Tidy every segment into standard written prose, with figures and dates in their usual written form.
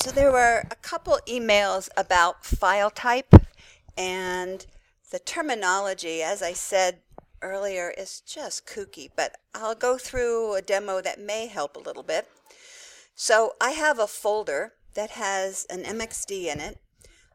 So there were a couple emails about file type, and the terminology, as I said earlier, is just kooky, but I'll go through a demo that may help a little bit. So I have a folder that has an MXD in it.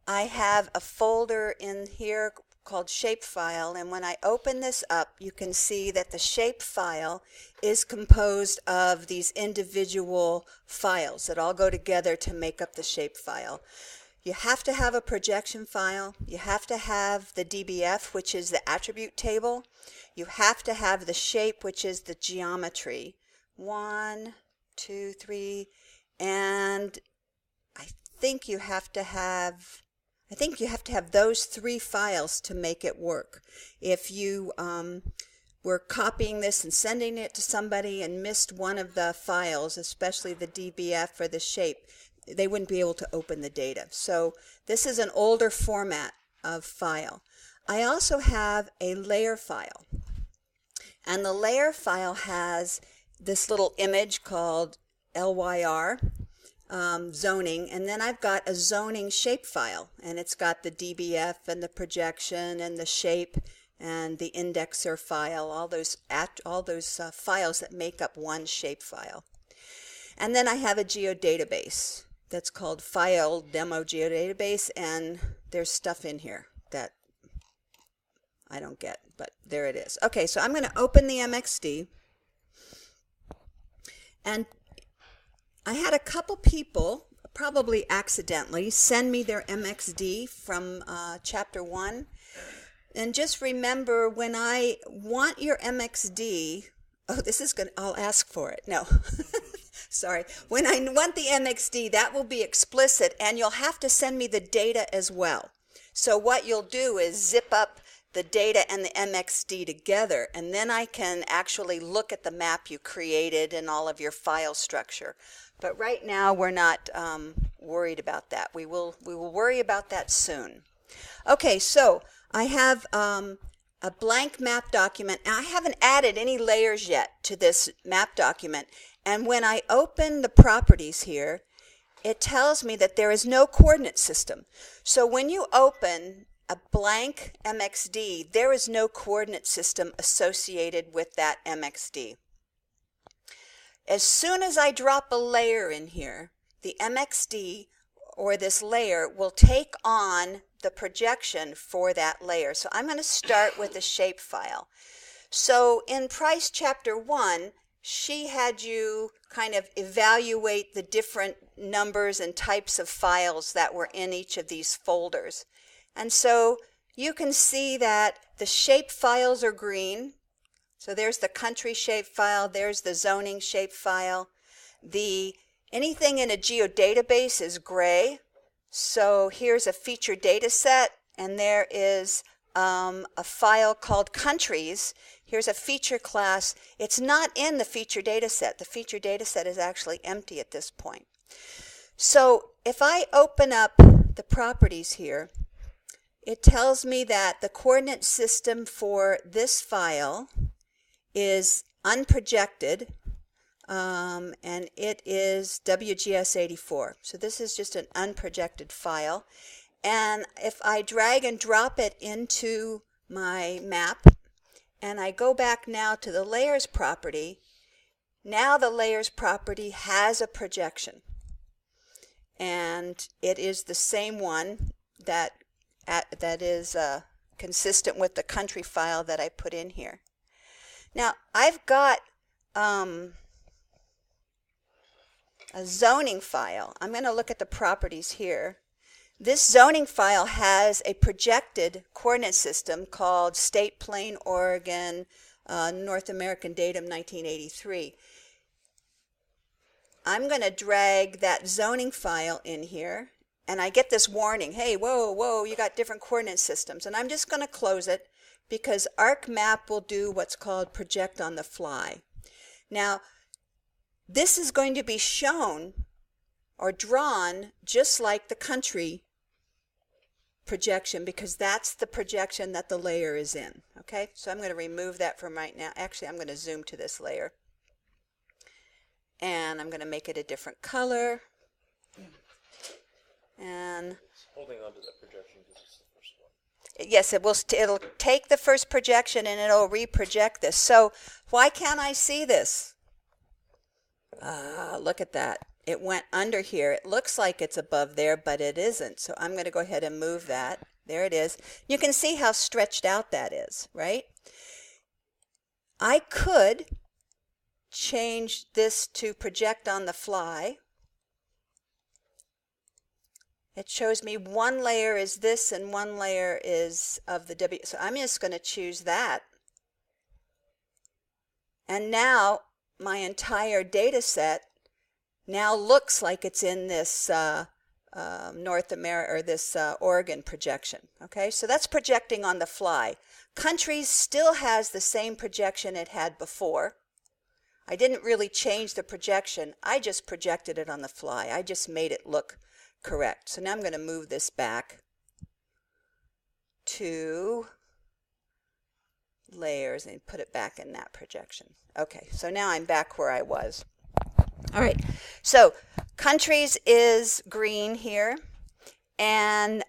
I have a folder in here called shapefile, and when I open this up, you can see that the shapefile is composed of these individual files that all go together to make up the shapefile. You have to have a projection file. You have to have the DBF, which is the attribute table. You have to have the shape, which is the geometry. 1, 2, 3, and I think you have to have those 3 files to make it work. If you were copying this and sending it to somebody and missed one of the files, especially the DBF or the shape, they wouldn't be able to open the data. So this is an older format of file. I also have a layer file. And the layer file has this little image called LYR. Zoning, and then I've got a zoning shapefile, and it's got the DBF and the projection and the shape and the indexer file, all those files that make up one shapefile. And then I have a geodatabase that's called filetypedemo geodatabase, and there's stuff in here that I don't get, but there it is. Okay, so I'm going to open the MXD, and I had a couple people, probably accidentally, send me their MXD from Chapter 1. And just remember, when I want your MXD, I'll ask for it. No, sorry. When I want the MXD, that will be explicit, and you'll have to send me the data as well. So what you'll do is zip up the data and the MXD together, and then I can actually look at the map you created and all of your file structure. But right now we're not worried about that. We will worry about that soon. Okay, so I have a blank map document, and I haven't added any layers yet to this map document. And when I open the properties here, it tells me that there is no coordinate system. So when you open a blank MXD, there is no coordinate system associated with that MXD. As soon as I drop a layer in here, the MXD or this layer will take on the projection for that layer. So I'm going to start with a shapefile. So in Price Chapter 1, she had you kind of evaluate the different numbers and types of files that were in each of these folders. And so you can see that the shape files are green. So there's the country shapefile, there's the zoning shapefile. Anything in a geodatabase is gray. So here's a feature data set, and there is a file called countries. Here's a feature class. It's not in the feature data set. The feature data set is actually empty at this point. So if I open up the properties here, it tells me that the coordinate system for this file is unprojected, and it is WGS84. So this is just an unprojected file. And if I drag and drop it into my map, and I go back now to the layers property, now the layers property has a projection. And it is the same one that is consistent with the country file that I put in here. Now, I've got a zoning file. I'm going to look at the properties here. This zoning file has a projected coordinate system called State Plane, Oregon, North American Datum 1983. I'm going to drag that zoning file in here, and I get this warning, hey, whoa, you got different coordinate systems. And I'm just going to close it, because ArcMap will do what's called project on the fly. Now, this is going to be shown or drawn just like the country projection, because that's the projection that the layer is in. Okay, so I'm going to remove that from right now. Actually, I'm going to zoom to this layer. And I'm going to make it a different color. onto that projection because it's the first one. Yes, it'll take the first projection and it'll reproject this. So why can't I see this? Look at that. It went under here. It looks like it's above there, but it isn't. So I'm going to go ahead and move that. There it is. You can see how stretched out that is, right? I could change this to project on the fly. It shows me one layer is this and one layer is of the W. So I'm just going to choose that. And now my entire data set now looks like it's in this North America or this Oregon projection. Okay, so that's projecting on the fly. Countries still has the same projection it had before. I didn't really change the projection. I just projected it on the fly. I just made it look correct. So now I'm going to move this back to layers and put it back in that projection. Okay, so now I'm back where I was. All right, so countries is green here, and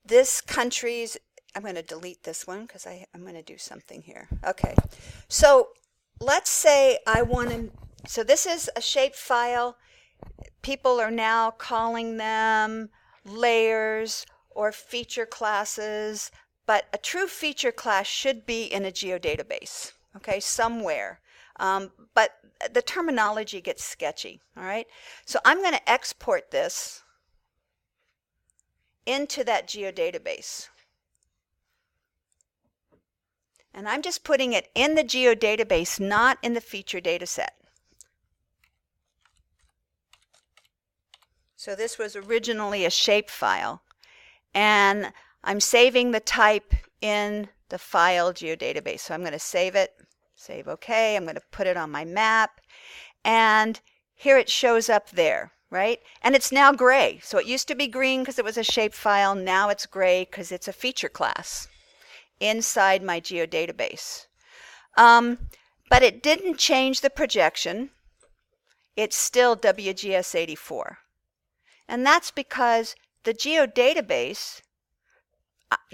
this countries, I'm going to delete this one because I'm going to do something here. Okay, so let's say I want to, so this is a shape file. People are now calling them layers or feature classes, but a true feature class should be in a geodatabase, okay, somewhere. But the terminology gets sketchy, all right? So I'm going to export this into that geodatabase. And I'm just putting it in the geodatabase, not in the feature data set. So this was originally a shape file, and I'm saving the type in the file geodatabase. So I'm going to save it, save OK. I'm going to put it on my map, and here it shows up there, right? And it's now gray. So it used to be green because it was a shape file. Now it's gray because it's a feature class inside my geodatabase. But it didn't change the projection. It's still WGS84. And that's because the geodatabase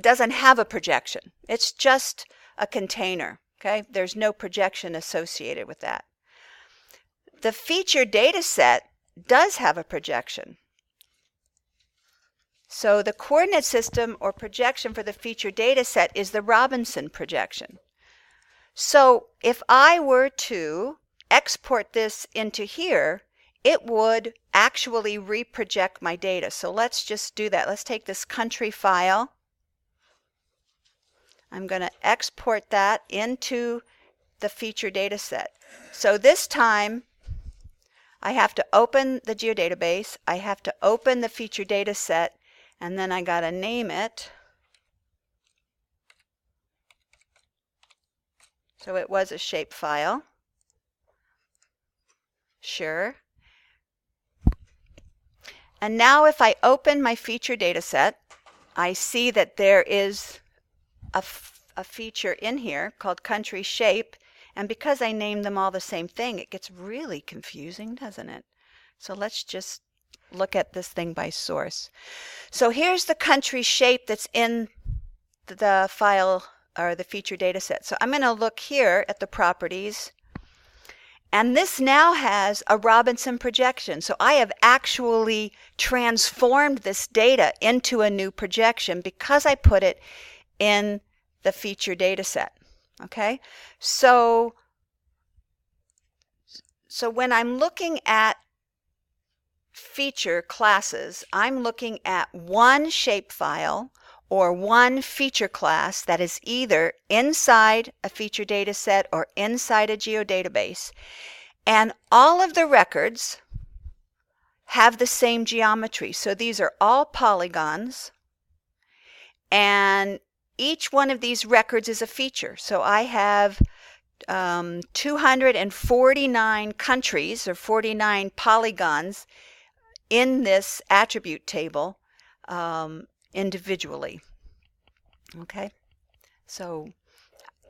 doesn't have a projection. It's just a container, okay? There's no projection associated with that. The feature data set does have a projection. So the coordinate system or projection for the feature data set is the Robinson projection. So if I were to export this into here, it would actually reproject my data. So let's just do that. Let's take this country file. I'm going to export that into the feature data set. So this time, I have to open the geodatabase. I have to open the feature data set, and then I got to name it. So it was a shape file. Sure. And now if I open my feature data set, I see that there is a feature in here called country shape. And because I named them all the same thing, it gets really confusing, doesn't it? So let's just look at this thing by source. So here's the country shape that's in the file or the feature data set. So I'm going to look here at the properties. And this now has a Robinson projection. So I have actually transformed this data into a new projection because I put it in the feature data set. Okay? So when I'm looking at feature classes, I'm looking at one shapefile or one feature class that is either inside a feature data set or inside a geodatabase. And all of the records have the same geometry. So these are all polygons. And each one of these records is a feature. So I have 249 countries or 49 polygons in this attribute table individually. Okay, so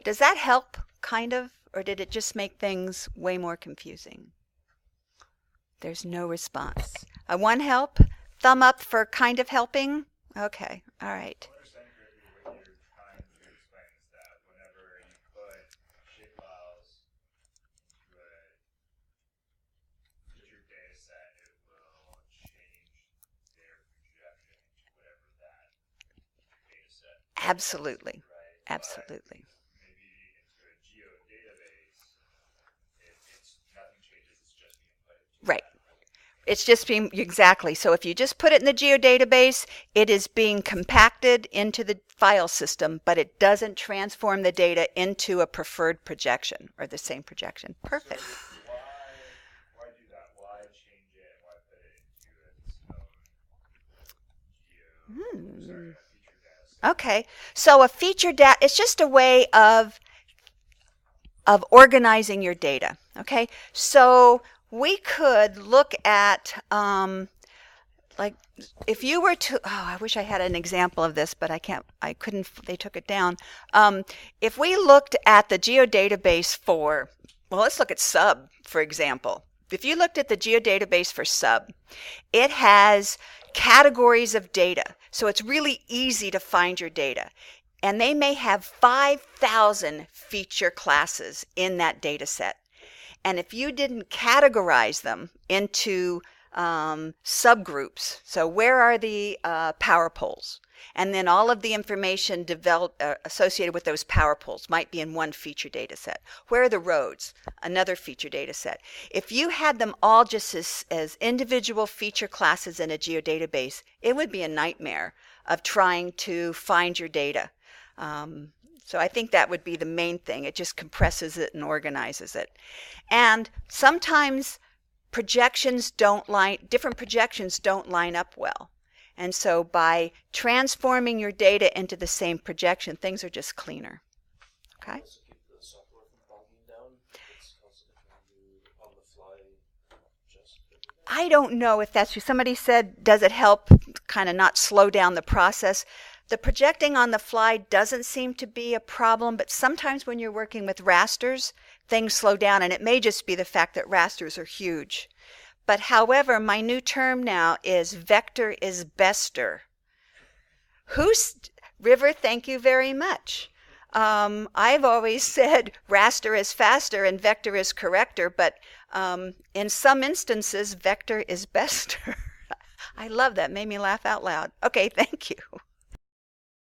does that help kind of, or did it just make things way more confusing? There's no response. I want help? thumb up for kind of helping? Okay, all right. What you're trying to explain is that whenever you put shape files into your data set, it will change their projection to whatever that data set is, Absolutely. right? Absolutely. But maybe into a geodatabase, nothing changes, it's just being put into Right. that. It's just being, exactly. So if you just put it in the geodatabase, it is being compacted into the file system, but it doesn't transform the data into a preferred projection or the same projection. Perfect. So why do that? Why change it? Why put it into its own a feature data set? Okay. So a feature data, it's just a way of organizing your data. Okay. So we could look at, like, if you were to, I wish I had an example of this, but I couldn't, they took it down. If we looked at the geodatabase for, well, let's look at sub, for example. If you looked at the geodatabase for sub, it has categories of data. So it's really easy to find your data. And they may have 5,000 feature classes in that data set. And if you didn't categorize them into subgroups, so where are the power poles? And then all of the information associated with those power poles might be in one feature data set. Where are the roads? Another feature data set. If you had them all just as individual feature classes in a geodatabase, it would be a nightmare of trying to find your data. So I think that would be the main thing. It just compresses it and organizes it. And sometimes different projections don't line up well. And so by transforming your data into the same projection, things are just cleaner. Okay? Also keep the software from bogging down. It's constantly trying to, on the fly, adjust everything. I don't know if that's true. Somebody said, does it help kind of not slow down the process? The projecting on the fly doesn't seem to be a problem, but sometimes when you're working with rasters, things slow down, and it may just be the fact that rasters are huge. But however, my new term now is vector is bester. River, thank you very much. I've always said raster is faster and vector is corrector, but in some instances, vector is bester. I love that. Made me laugh out loud. Okay, thank you.